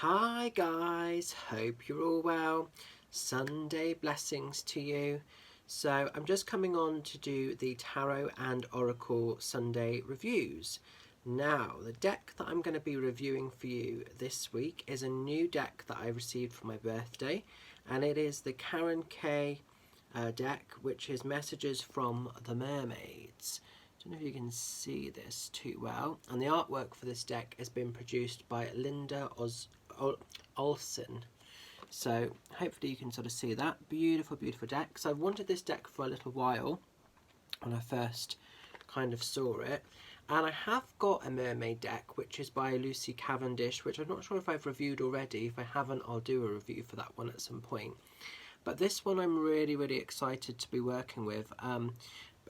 Hi guys, hope you're all well. Sunday blessings to you. So I'm just coming on to do the Tarot and Oracle Sunday reviews. Now, the deck that I'm going to be reviewing for you this week is a new deck that I received for my birthday, and it is the Karen K deck, which is Messages from the Mermaids. I don't know if you can see this too well. And the artwork for this deck has been produced by Linda Olsen. So hopefully you can sort of see that. Beautiful, beautiful deck. So I've wanted this deck for a little while when I first kind of saw it. And I have got a mermaid deck, which is by Lucy Cavendish, which I'm not sure if I've reviewed already. If I haven't, I'll do a review for that one at some point. But this one I'm really, really excited to be working with.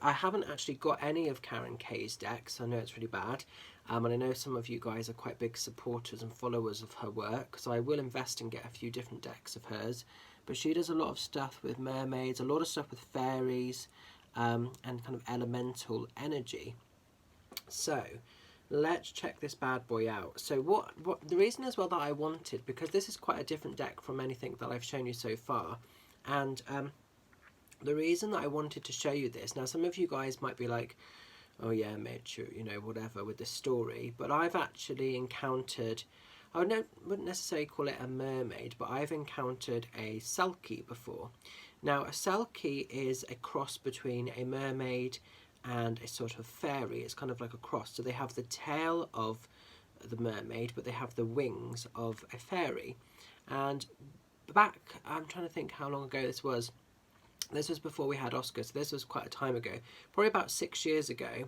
I haven't actually got any of Karen K's decks. I know it's really bad. And I know some of you guys are quite big supporters and followers of her work. So I will invest and get a few different decks of hers. But she does a lot of stuff with mermaids, a lot of stuff with fairies, and kind of elemental energy. So let's check this bad boy out. So what the reason as well that I wanted, because this is quite a different deck from anything that I've shown you so far, and the reason that I wanted to show you this, now some of you guys might be like, oh yeah Mitch, you know, whatever with this story, but I've actually encountered, I wouldn't necessarily call it a mermaid, but I've encountered a selkie before. Now a selkie is a cross between a mermaid and a sort of fairy. It's kind of like a cross. So they have the tail of the mermaid, but they have the wings of a fairy. And back, I'm trying to think how long ago this was. This was before we had Oscar, so this was quite a time ago. Probably about 6 years ago.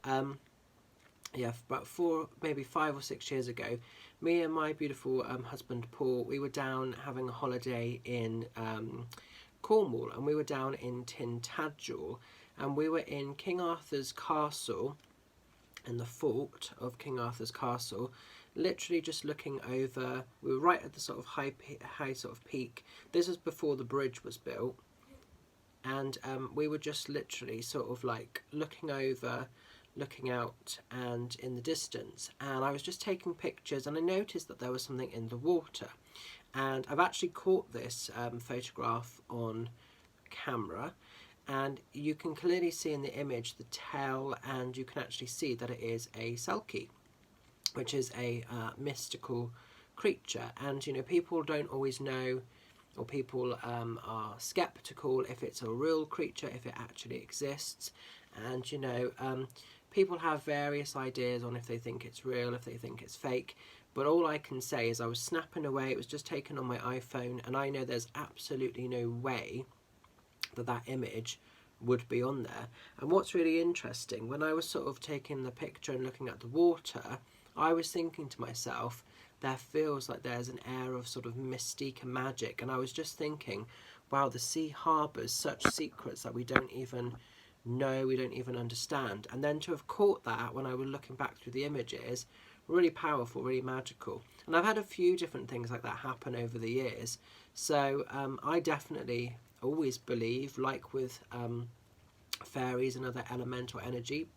Yeah, about 4, maybe 5 or 6 years ago, me and my beautiful husband Paul, we were down having a holiday in Cornwall, and we were down in Tintagel, and we were in King Arthur's castle, in the fort of King Arthur's castle, literally just looking over. We were right at the sort of high sort of peak. This was before the bridge was built, and we were just literally sort of like looking over, looking out and in the distance, and I was just taking pictures, and I noticed that there was something in the water, and I've actually caught this photograph on camera, and you can clearly see in the image the tail, and you can actually see that it is a selkie, which is a mystical creature. And you know, people don't always know, or people are skeptical if it's a real creature, if it actually exists. And you know, people have various ideas on if they think it's real, if they think it's fake. But all I can say is I was snapping away. It was just taken on my iPhone, and I know there's absolutely no way that image would be on there. And what's really interesting, when I was sort of taking the picture and looking at the water, I was thinking to myself, there feels like there's an air of sort of mystique and magic. And I was just thinking, wow, the sea harbours such secrets that we don't even know, we don't even understand. And then to have caught that when I was looking back through the images, really powerful, really magical. And I've had a few different things like that happen over the years. So I definitely always believe, like with fairies and other elemental energy,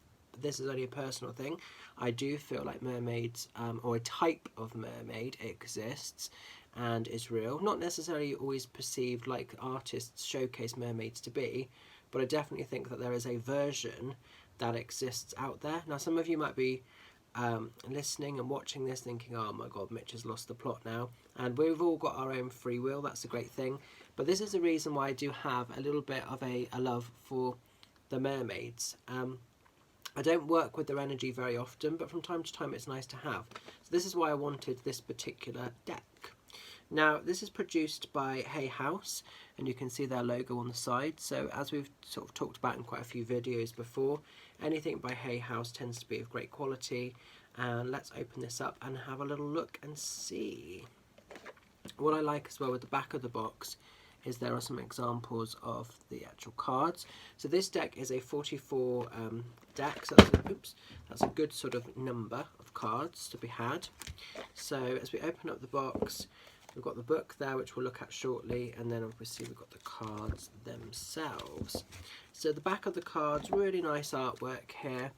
this is only a personal thing, I do feel like mermaids, or a type of mermaid, exists and is real. Not necessarily always perceived like artists showcase mermaids to be, but I definitely think that there is a version that exists out there. Now some of you might be listening and watching this thinking, oh my god, Mitch has lost the plot now. And we've all got our own free will, that's a great thing. But this is the reason why I do have a little bit of a love for the mermaids. I don't work with their energy very often, but from time to time it's nice to have. So this is why I wanted this particular deck. Now this is produced by Hay House, and you can see their logo on the side. So as we've sort of talked about in quite a few videos before, anything by Hay House tends to be of great quality. And let's open this up and have a little look and see. What I like as well with the back of the box is there are some examples of the actual cards. So this deck is a 44 deck, so that's a good sort of number of cards to be had. So as we open up the box, we've got the book there, which we'll look at shortly, and then obviously we've got the cards themselves. So the back of the cards, really nice artwork here.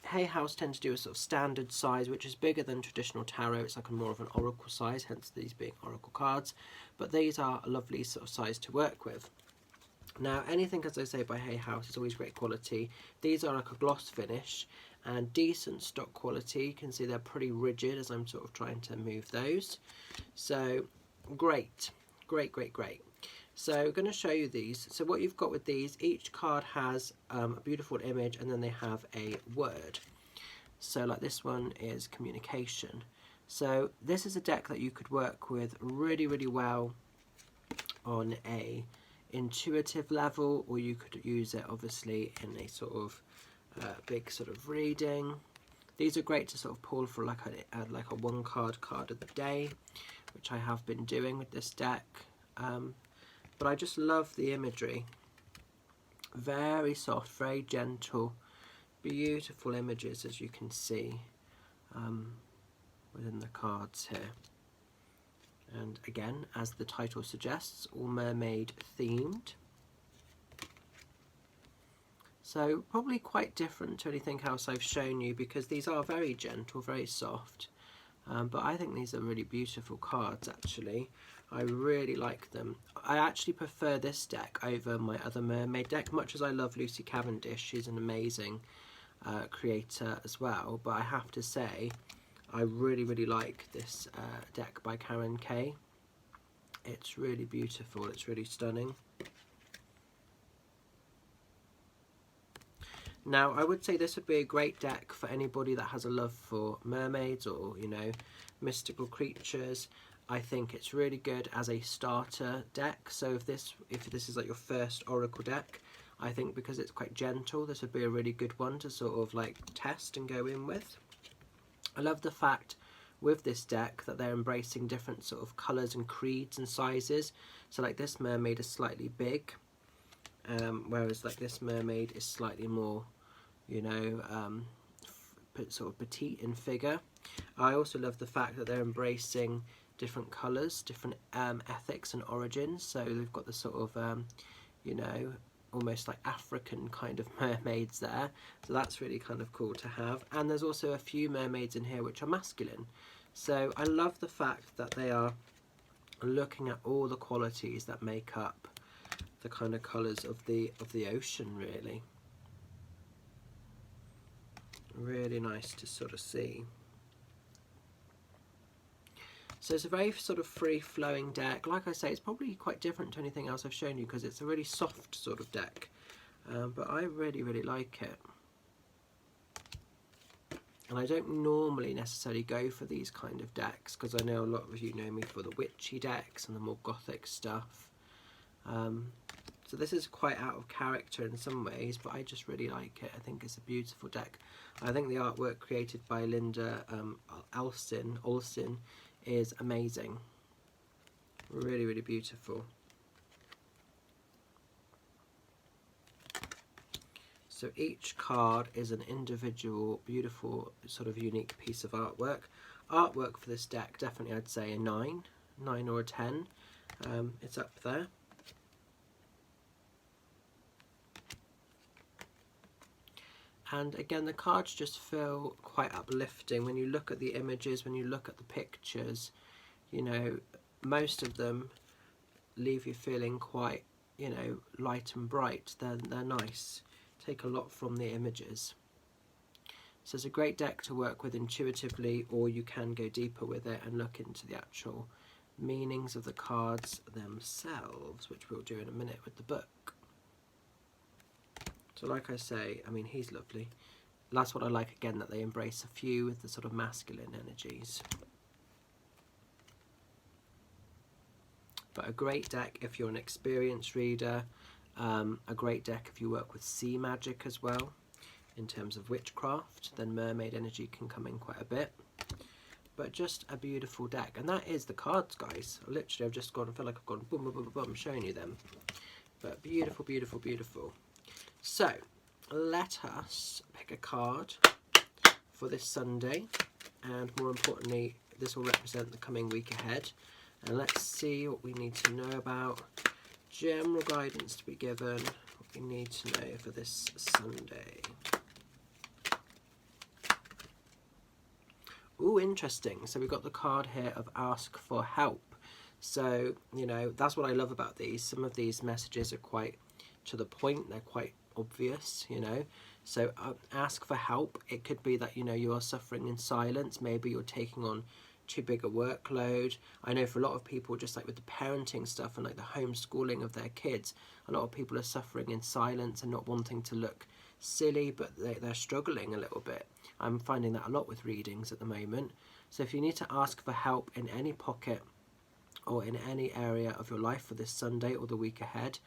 Hay House tend to do a sort of standard size, which is bigger than traditional tarot. It's like a more of an oracle size, hence these being oracle cards. But these are a lovely sort of size to work with. Now, anything, as I say, by Hay House is always great quality. These are like a gloss finish and decent stock quality. You can see they're pretty rigid as I'm sort of trying to move those. So, great, great, great, great. So I'm going to show you these. So what you've got with these, each card has a beautiful image and then they have a word. So like this one is communication. So this is a deck that you could work with really, really well on a intuitive level, or you could use it obviously in a sort of big sort of reading. These are great to sort of pull for like a one card of the day, which I have been doing with this deck. But I just love the imagery. Very soft, very gentle, beautiful images, as you can see within the cards here. And again, as the title suggests, all mermaid themed. So probably quite different to anything else I've shown you, because these are very gentle, very soft. But I think these are really beautiful cards actually. I really like them. I actually prefer this deck over my other mermaid deck, much as I love Lucy Cavendish. She's an amazing creator as well, but I have to say I really, really like this deck by Karen Kay. It's really beautiful, it's really stunning. Now, I would say this would be a great deck for anybody that has a love for mermaids or, you know, mystical creatures. I think it's really good as a starter deck. So if this is like your first oracle deck, I think because it's quite gentle, this would be a really good one to sort of like test and go in with. I love the fact with this deck that they're embracing different sort of colours and creeds and sizes. So like this mermaid is slightly big, whereas like this mermaid is slightly more, you know, sort of petite in figure. I also love the fact that they're embracing different colours, different ethics and origins. So they've got the sort of, you know, almost like African kind of mermaids there. So that's really kind of cool to have. And there's also a few mermaids in here which are masculine. So I love the fact that they are looking at all the qualities that make up the kind of colours of the ocean, really. Really nice to sort of see. So it's a very sort of free-flowing deck. Like I say, it's probably quite different to anything else I've shown you because it's a really soft sort of deck. But I really, really like it. And I don't normally necessarily go for these kind of decks because I know a lot of you know me for the witchy decks and the more gothic stuff. So this is quite out of character in some ways, but I just really like it. I think it's a beautiful deck. I think the artwork created by Linda Olsen is amazing. Really, really beautiful. So each card is an individual, beautiful, sort of unique piece of artwork. Artwork for this deck, definitely I'd say a 9 or a 10. It's up there. And again, the cards just feel quite uplifting when you look at the images, when you look at the pictures. You know, most of them leave you feeling quite, you know, light and bright. They're nice. Take a lot from the images. So it's a great deck to work with intuitively, or you can go deeper with it and look into the actual meanings of the cards themselves, which we'll do in a minute with the book. So like I say, I mean, he's lovely. That's what I like, again, that they embrace a few with the sort of masculine energies. But a great deck if you're an experienced reader. A great deck if you work with sea magic as well. In terms of witchcraft, then mermaid energy can come in quite a bit. But just a beautiful deck. And that is the cards, guys. Literally, I've just gone, I feel like I've gone boom, boom, boom, boom, showing you them. But beautiful, beautiful, beautiful. So, let us pick a card for this Sunday, and more importantly, this will represent the coming week ahead. And let's see what we need to know about, general guidance to be given, what we need to know for this Sunday. Oh, interesting. So we've got the card here of ask for help. So, you know, that's what I love about these. Some of these messages are quite to the point. They're quite obvious, you know. So ask for help. It could be that, you know, you are suffering in silence. Maybe you're taking on too big a workload. I know for a lot of people, just like with the parenting stuff and like the homeschooling of their kids, a lot of people are suffering in silence and not wanting to look silly, but they're struggling a little bit. I'm finding that a lot with readings at the moment. So if you need to ask for help in any pocket or in any area of your life for this Sunday or the week ahead,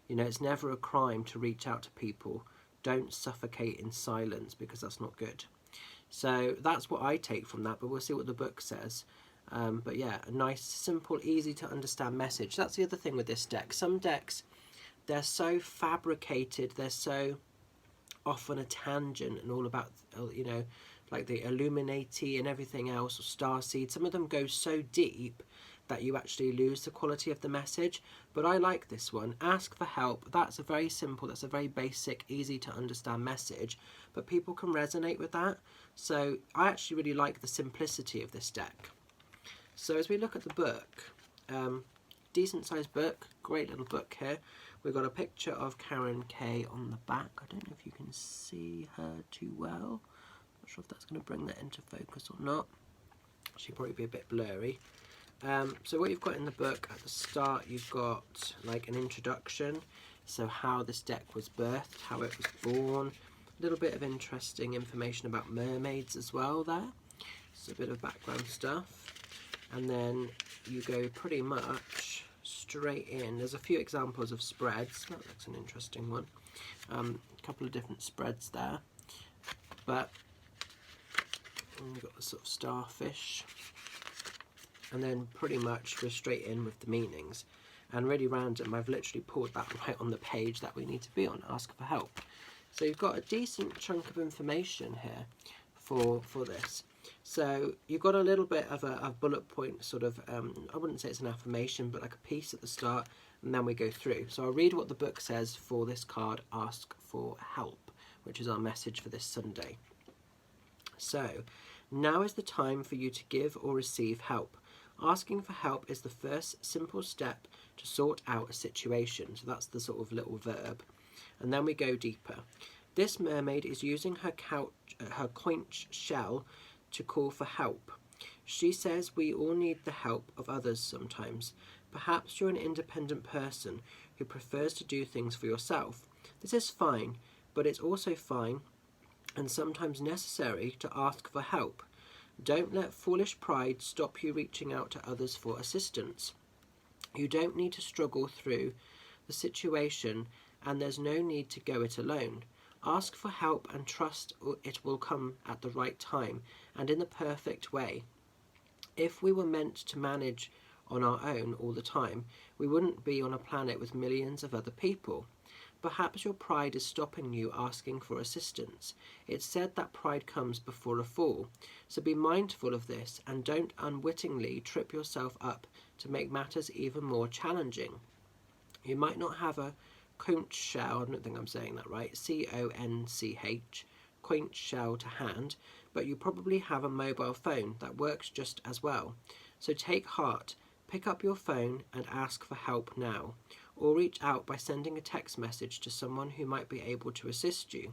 you know, it's never a crime to reach out to people. Don't suffocate in silence, because that's not good. So that's what I take from that, but we'll see what the book says. But yeah, a nice, simple, easy to understand message. That's the other thing with this deck. Some decks, they're so fabricated, they're so off on a tangent and all about, you know, like the Illuminati and everything else, or Starseed. Some of them go so deep that you actually lose the quality of the message. But I like this one. Ask for help. That's a very simple, that's a very basic, easy to understand message, but people can resonate with that. So I actually really like the simplicity of this deck. So as we look at the book, decent sized book, great little book here. We've got a picture of Karen Kay on the back. I don't know if you can see her too well. Not sure if that's going to bring that into focus or not. She'll probably be a bit blurry. So what you've got in the book at the start, you've got like an introduction, so how this deck was birthed, how it was born, a little bit of interesting information about mermaids as well there, so a bit of background stuff, and then you go pretty much straight in. There's a few examples of spreads. That looks an interesting one. A couple of different spreads there, but we've got the sort of starfish. And then pretty much go straight in with the meanings. And really random, I've literally pulled that right on the page that we need to be on, ask for help. So you've got a decent chunk of information here for this. So you've got a little bit of a bullet point sort of, I wouldn't say it's an affirmation, but like a piece at the start, and then we go through. So I'll read what the book says for this card, ask for help, which is our message for this Sunday. So, now is the time for you to give or receive help. Asking for help is the first simple step to sort out a situation. So that's the sort of little verb. And then we go deeper. This mermaid is using her conch shell to call for help. She says we all need the help of others sometimes. Perhaps you're an independent person who prefers to do things for yourself. This is fine, but it's also fine and sometimes necessary to ask for help. Don't let foolish pride stop you reaching out to others for assistance. You don't need to struggle through the situation, and there's no need to go it alone. Ask for help and trust it will come at the right time and in the perfect way. If we were meant to manage on our own all the time, we wouldn't be on a planet with millions of other people. Perhaps your pride is stopping you asking for assistance. It's said that pride comes before a fall, so be mindful of this and don't unwittingly trip yourself up to make matters even more challenging. You might not have a conch shell, I don't think I'm saying that right, C-O-N-C-H, conch shell to hand, but you probably have a mobile phone that works just as well. So take heart, pick up your phone and ask for help now. Or reach out by sending a text message to someone who might be able to assist you.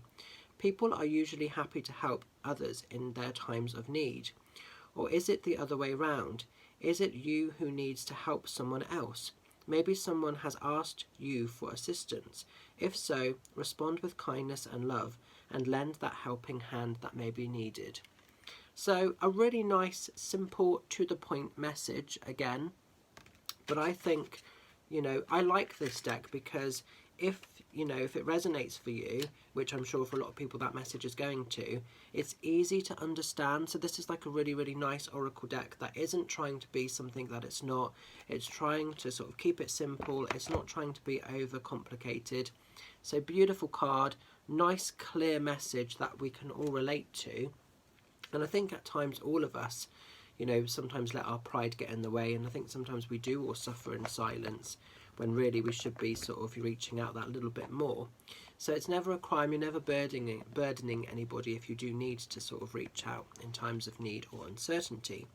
People are usually happy to help others in their times of need. Or is it the other way round? Is it you who needs to help someone else? Maybe someone has asked you for assistance. If so, respond with kindness and love and lend that helping hand that may be needed. So a really nice, simple, to the point message again. But I think, you know, I like this deck because if it resonates for you, which I'm sure for a lot of people that message is going to, it's easy to understand. So this is like a really, really nice oracle deck that isn't trying to be something that it's not. It's trying to sort of keep it simple. It's not trying to be over complicated. So beautiful card, nice clear message that we can all relate to. And I think at times all of us, you know, sometimes let our pride get in the way, and I think sometimes we do all suffer in silence. when really we should be sort of reaching out that little bit more. So it's never a crime, you're never burdening anybody if you do need to sort of reach out in times of need or uncertainty.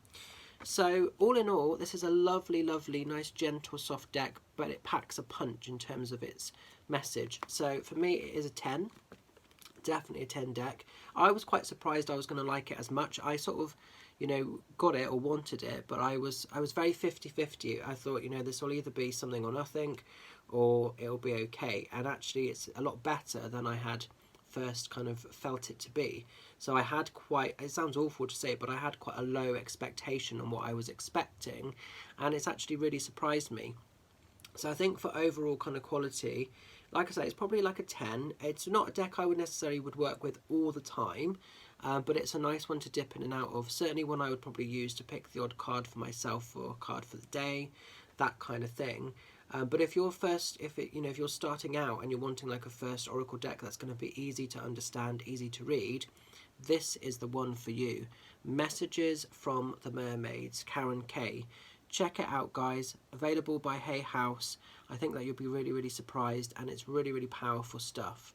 So all in all, this is a lovely, lovely, nice, gentle, soft deck, but it packs a punch in terms of its message. So for me, it is a 10. Definitely a 10 deck. I was quite surprised I was going to like it as much. I sort of, you know, got it or wanted it, but I was very 50-50. I thought, you know, this will either be something or nothing, or it'll be okay. And actually, it's a lot better than I had first kind of felt it to be. So I had quite, it sounds awful to say, but I had quite a low expectation on what I was expecting, and it's actually really surprised me. So I think for overall kind of quality, like I say, it's probably like a 10. It's not a deck I would necessarily work with all the time, but it's a nice one to dip in and out of. Certainly one I would probably use to pick the odd card for myself or a card for the day, that kind of thing. But if you're if you're starting out and you're wanting like a first Oracle deck that's going to be easy to understand, easy to read, this is the one for you. Messages from the Mermaids, Karen Kay. Check it out, guys. Available by Hay House. I think that you'll be really, really surprised, and it's really, really powerful stuff.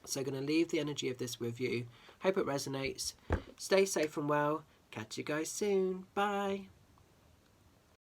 So going to leave the energy of this with you. Hope it resonates. Stay safe and well. Catch you guys soon. Bye.